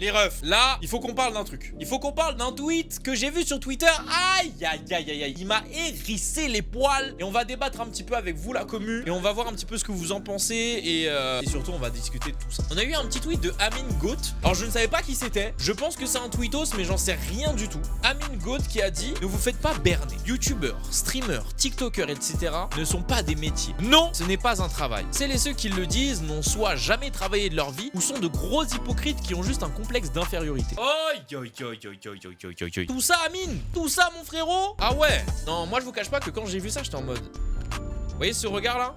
les refs, là, il faut qu'on parle d'un truc. Il faut qu'on parle d'un tweet que j'ai vu sur Twitter. Aïe, aïe, aïe, aïe, aïe. Il m'a hérissé les poils. Et on va débattre un petit peu avec vous, la commu. Et on va voir un petit peu ce que vous en pensez. Et surtout, on va discuter de tout ça. On a eu un petit tweet de Amin Goat. Alors, je ne savais pas qui c'était. Je pense que c'est un tweetos, mais j'en sais rien du tout. Amin Goat qui a dit: ne vous faites pas berner. Youtubeurs, streamers, tiktokers, etc. ne sont pas des métiers. Non, ce n'est pas un travail. Celles et ceux qui le disent n'ont soit jamais travaillé de leur vie ou sont de gros hypocrites qui ont juste un complexe d'infériorité. Tout ça, Amine, tout ça, mon frérot. Ah ouais. Non, moi je vous cache pas que quand j'ai vu ça, j'étais en mode... Vous voyez ce regard là?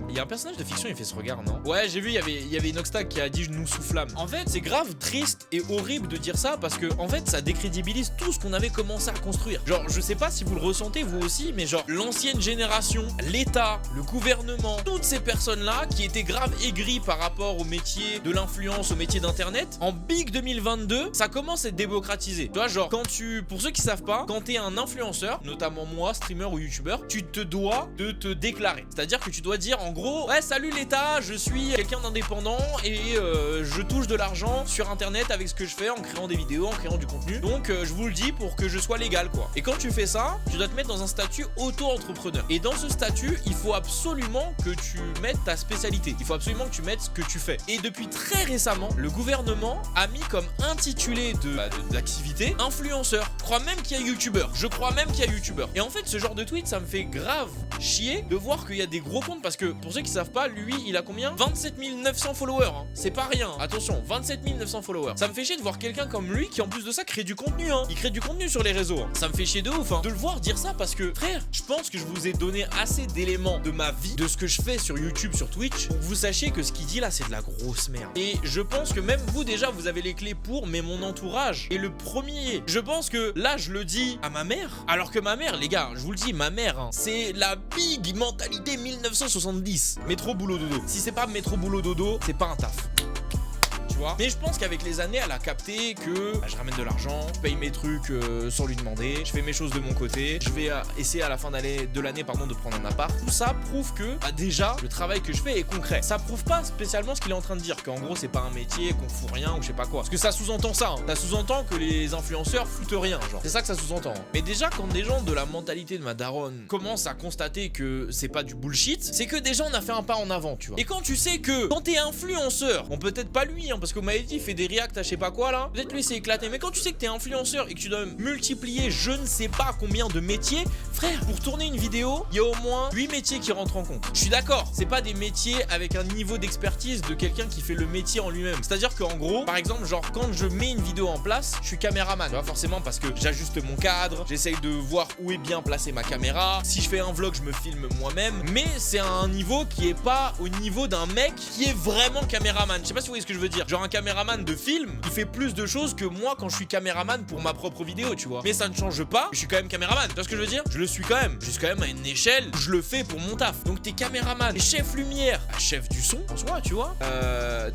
Il y a un personnage de fiction, il fait ce regard, non? Ouais, j'ai vu, il y avait Inoxtag qui a dit: je nous soufflame. En fait, c'est grave triste et horrible de dire ça parce que, en fait, ça décrédibilise tout ce qu'on avait commencé à construire. Genre, je sais pas si vous le ressentez vous aussi, mais genre, l'ancienne génération, l'État, le gouvernement, toutes ces personnes-là qui étaient grave aigries par rapport au métier de l'influence, au métier d'internet, en big 2022, ça commence à être démocratisé. Tu vois, genre, pour ceux qui savent pas, quand t'es un influenceur, notamment moi, streamer ou youtubeur, tu te dois de te déclarer. C'est-à-dire que tu dois dire, en gros, ouais, salut l'État, je suis quelqu'un d'indépendant et je touche de l'argent sur internet avec ce que je fais en créant des vidéos, en créant du contenu. Donc je vous le dis pour que je sois légal, quoi. Et quand tu fais ça, tu dois te mettre dans un statut auto-entrepreneur. Et dans ce statut, il faut absolument que tu mettes ta spécialité. Il faut absolument que tu mettes ce que tu fais. Et depuis très récemment, le gouvernement a mis comme intitulé de l'activité influenceur. Je crois même qu'il y a youtubeur. Je crois même qu'il y a youtubeur. Et en fait, ce genre de tweet, ça me fait grave chier de voir qu'il y a des gros comptes parce que pour ceux qui savent pas, lui, il a combien? 27 900 followers, hein. C'est pas rien. Attention, 27 900 followers. Ça me fait chier de voir quelqu'un comme lui qui, en plus de ça, crée du contenu, hein. Il crée du contenu sur les réseaux, hein. Ça me fait chier de ouf, hein. De le voir dire ça parce que, frère, je pense que je vous ai donné assez d'éléments de ma vie, de ce que je fais sur YouTube, sur Twitch, pour que vous sachiez que ce qu'il dit là, c'est de la grosse merde. Et je pense que même vous, déjà, vous avez les clés pour, mais mon entourage est le premier. Je pense que là, je le dis à ma mère, alors que ma mère, les gars, je vous le dis, ma mère, hein, c'est la big mentalité 1970. Métro boulot dodo. Si c'est pas métro boulot dodo, c'est pas un taf. Tu vois. Mais je pense qu'avec les années, elle a capté que je ramène de l'argent, je paye mes trucs sans lui demander, je fais mes choses de mon côté, je vais essayer à la fin de l'année de prendre un appart. Tout ça prouve que déjà le travail que je fais est concret. Ça prouve pas spécialement ce qu'il est en train de dire, qu'en gros c'est pas un métier, qu'on fout rien ou je sais pas quoi. Parce que ça sous-entend ça, hein. Ça sous-entend que les influenceurs foutent rien, genre. C'est ça que ça sous-entend, hein. Mais déjà quand des gens de la mentalité de ma daronne commencent à constater que c'est pas du bullshit, c'est que déjà on a fait un pas en avant, tu vois. Et quand tu sais que quand t'es influenceur, bon peut-être pas lui, hein, parce que vous m'avez dit, il fait des reacts à je sais pas quoi là. Peut-être lui c'est éclaté. Mais quand tu sais que t'es influenceur et que tu dois multiplier je ne sais pas combien de métiers, frère, pour tourner une vidéo, il y a au moins 8 métiers qui rentrent en compte. Je suis d'accord, c'est pas des métiers avec un niveau d'expertise de quelqu'un qui fait le métier en lui-même. C'est-à-dire qu'en gros, par exemple, genre quand je mets une vidéo en place, je suis caméraman. Tu vois, forcément parce que j'ajuste mon cadre, j'essaye de voir où est bien placée ma caméra. Si je fais un vlog, je me filme moi-même. Mais c'est à un niveau qui est pas au niveau d'un mec qui est vraiment caméraman. Je sais pas si vous voyez ce que je veux dire. Genre un caméraman de film, il fait plus de choses que moi quand je suis caméraman pour ma propre vidéo, tu vois. Mais ça ne change pas, je suis quand même caméraman. Tu vois ce que je veux dire? Je le suis quand même. Je suis quand même à une échelle, je le fais pour mon taf. Donc t'es caméraman, t'es chef lumière, chef du son en soi, tu vois.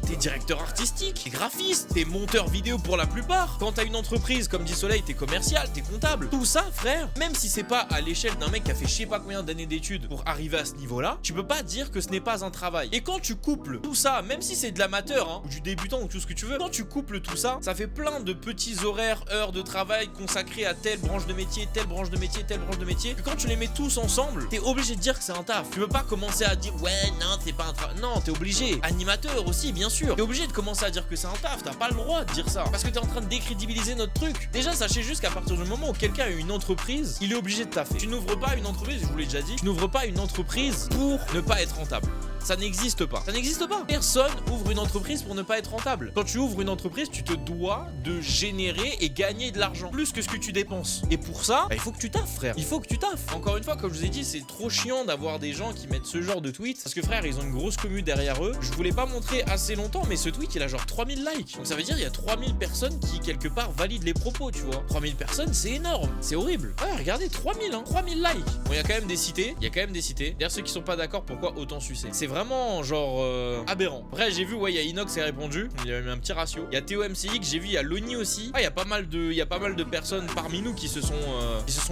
T'es directeur artistique, t'es graphiste, t'es monteur vidéo pour la plupart. Quand t'as une entreprise comme dit Soleil, t'es commercial, t'es comptable. Tout ça, frère, même si c'est pas à l'échelle d'un mec qui a fait je sais pas combien d'années d'études pour arriver à ce niveau-là, tu peux pas dire que ce n'est pas un travail. Et quand tu couples tout ça, même si c'est de l'amateur, hein, ou du débutant ou tout ce que tu veux, quand tu couples tout ça, ça fait plein de petits horaires, heures de travail consacrés à telle branche de métier, telle branche de métier, telle branche de métier. Et quand tu les mets tous ensemble, t'es obligé de dire que c'est un taf. Tu peux pas commencer à dire ouais, non, c'est pas un travail. Non, t'es obligé. Animateur aussi, bien sûr. T'es obligé de commencer à dire que c'est un taf. T'as pas le droit de dire ça. Parce que t'es en train de décrédibiliser notre truc. Déjà, sachez juste qu'à partir du moment où quelqu'un a une entreprise, il est obligé de taffer. Tu n'ouvres pas une entreprise, je vous l'ai déjà dit, tu n'ouvres pas une entreprise pour ne pas être rentable. Ça n'existe pas. Ça n'existe pas. Personne ouvre une entreprise pour ne pas être rentable. Quand tu ouvres une entreprise, tu te dois de générer et gagner de l'argent. Plus que ce que tu dépenses. Et pour ça, il faut que tu taffes, frère. Il faut que tu taffes. Encore une fois, comme je vous ai dit, c'est trop chiant d'avoir des gens qui mettent ce genre de tweets. Parce que, frère, ils ont une grosse commu derrière eux. Je vous l'ai pas montré assez longtemps, mais ce tweet, il a genre 3000 likes. Donc ça veut dire il y a 3000 personnes qui, quelque part, valident les propos, tu vois. 3000 personnes, c'est énorme. C'est horrible. Ouais, regardez, 3000, hein. 3000 likes. Bon, il y a quand même des cités. Il y a quand même des cités. D'ailleurs, ceux qui sont pas d'accord, pourquoi autant sucer? C'est vraiment, genre, aberrant. Après, j'ai vu, ouais, il y a Inox qui a répondu. vu. Il y a eu un petit ratio. Il y a Théo MCX, j'ai vu, il y a Loni aussi. Ah, il y a pas mal de personnes parmi nous qui se sont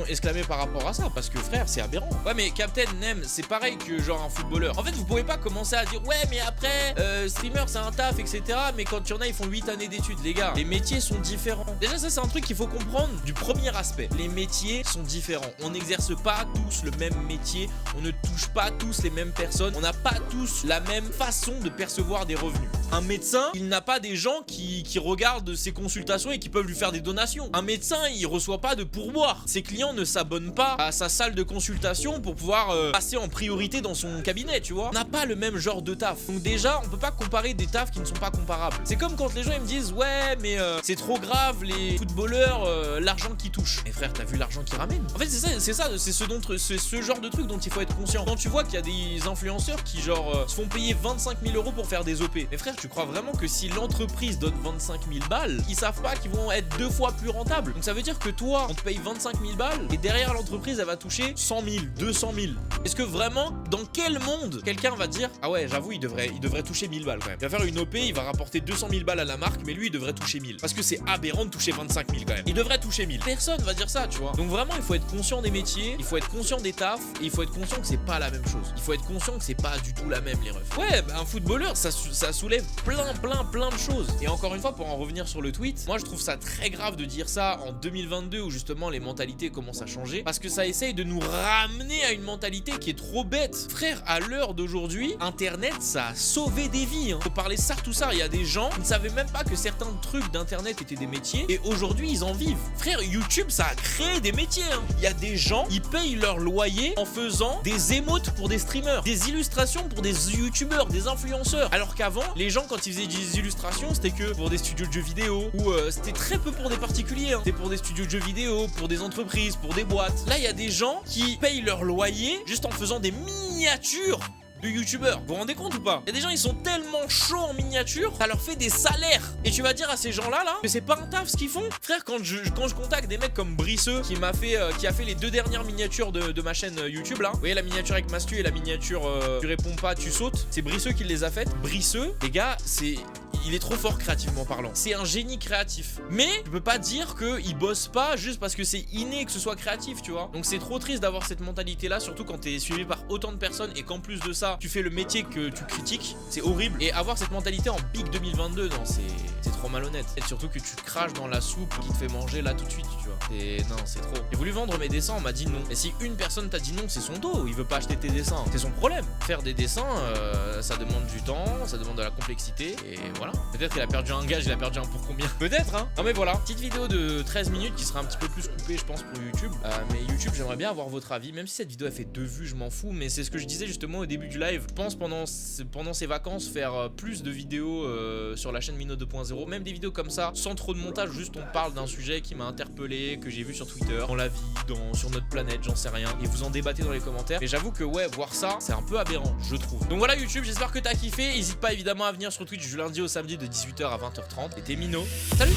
exclamées par rapport à ça. Parce que frère, c'est aberrant. Ouais, mais Captain Nem, c'est pareil que genre un footballeur. En fait, vous pouvez pas commencer à dire ouais, mais après, streamer, c'est un taf, etc. Mais quand il y en a, ils font 8 années d'études, les gars. Les métiers sont différents. Déjà, ça, c'est un truc qu'il faut comprendre du premier aspect. Les métiers sont différents. On n'exerce pas tous le même métier. On ne touche pas tous les mêmes personnes. On n'a pas tous la même façon de percevoir des revenus. Un médecin, il n'a pas des gens qui regardent ses consultations et qui peuvent lui faire des donations. Un médecin, il reçoit pas de pourboire. Ses clients ne s'abonnent pas à sa salle de consultation pour pouvoir passer en priorité dans son cabinet, tu vois. On n'a pas le même genre de taf. Donc déjà, on peut pas comparer des tafs qui ne sont pas comparables. C'est comme quand les gens ils me disent ouais, mais c'est trop grave les footballeurs, l'argent qu'ils touchent. Mais frère, t'as vu l'argent qu'ils ramènent? En fait, c'est ce genre de truc dont il faut être conscient. Quand tu vois qu'il y a des influenceurs qui genre se font payer 25 000 € pour faire des OP. Mais frère, tu crois vraiment que si l'entreprise donne 25 000 balles, ils savent pas qu'ils vont être 2 fois plus rentables? Donc ça veut dire que toi, on te paye 25 000 balles et derrière l'entreprise, elle va toucher 100 000, 200 000. Est-ce que vraiment, dans quel monde quelqu'un va dire ah ouais, j'avoue, il devrait toucher 1000 balles quand même. Il va faire une OP, il va rapporter 200 000 balles à la marque, mais lui, il devrait toucher 1000. Parce que c'est aberrant de toucher 25 000 quand même. Il devrait toucher 1000. Personne va dire ça, tu vois. Donc vraiment, il faut être conscient des métiers, il faut être conscient des tafs et il faut être conscient que c'est pas la même chose. Il faut être conscient que c'est pas du tout la même, les refs. Ouais, bah, un footballeur, ça soulève plein de choses. Et encore une fois, pour en revenir sur le tweet, moi je trouve ça très grave de dire ça en 2022 où justement les mentalités commencent à changer parce que ça essaye de nous ramener à une mentalité qui est trop bête. Frère, à l'heure d'aujourd'hui, Internet, ça a sauvé des vies. Faut parler ça, tout ça. Il y a des gens qui ne savaient même pas que certains trucs d'Internet étaient des métiers et aujourd'hui ils en vivent. Frère, YouTube, ça a créé des métiers. Il y a des gens, ils payent leur loyer en faisant des émotes pour des streamers, des illustrations pour des youtubeurs, des influenceurs. Alors qu'avant, les gens quand ils faisaient des illustrations, c'était que pour des studios de jeux vidéo ou c'était très peu pour des particuliers. C'était pour des studios de jeux vidéo, pour des entreprises, pour des boîtes. Là, il y a des gens qui payent leur loyer juste en faisant des miniatures de youtubeurs. Vous vous rendez compte ou pas? Il y a des gens, ils sont tellement chauds en miniature, ça leur fait des salaires. Et tu vas dire à ces gens-là, que c'est pas un taf ce qu'ils font? Frère, quand je contacte des mecs comme Brisseux, qui a fait les 2 dernières miniatures de ma chaîne YouTube là. Vous voyez la miniature avec Mastu et la miniature tu réponds pas, tu sautes. C'est Brisseux qui les a faites. Brisseux, les gars, il est trop fort créativement parlant. C'est un génie créatif. Mais tu peux pas dire qu'il bosse pas juste parce que c'est inné que ce soit créatif, tu vois. Donc c'est trop triste d'avoir cette mentalité là, surtout quand t'es suivi par autant de personnes et qu'en plus de ça, tu fais le métier que tu critiques. C'est horrible. Et avoir cette mentalité en big 2022, non, c'est trop malhonnête. Et surtout que tu craches dans la soupe qui te fait manger là tout de suite, tu vois. Et non, c'est trop. J'ai voulu vendre mes dessins, on m'a dit non. Et si une personne t'a dit non, c'est son dos. Il veut pas acheter tes dessins. C'est son problème. Faire des dessins, ça demande du temps, ça demande de la complexité. Et voilà. Peut-être qu'il a perdu un gage, il a perdu un pour combien? Peut-être, hein. Non mais voilà, petite vidéo de 13 minutes qui sera un petit peu plus coupée, je pense, pour YouTube. Mais YouTube, j'aimerais bien avoir votre avis. Même si cette vidéo a fait 2 vues, je m'en fous. Mais c'est ce que je disais justement au début du live. Je pense pendant ces vacances faire plus de vidéos sur la chaîne Mino 2.0. Même des vidéos comme ça, sans trop de montage, juste on parle d'un sujet qui m'a interpellé, que j'ai vu sur Twitter, dans la vie, sur notre planète, j'en sais rien. Et vous en débattez dans les commentaires. Et j'avoue que ouais, voir ça, c'est un peu aberrant, je trouve. Donc voilà YouTube, j'espère que t'as kiffé. N'hésite pas évidemment à venir sur Twitch du lundi au samedi de 18h à 20h30. Et t'es Mino. Salut!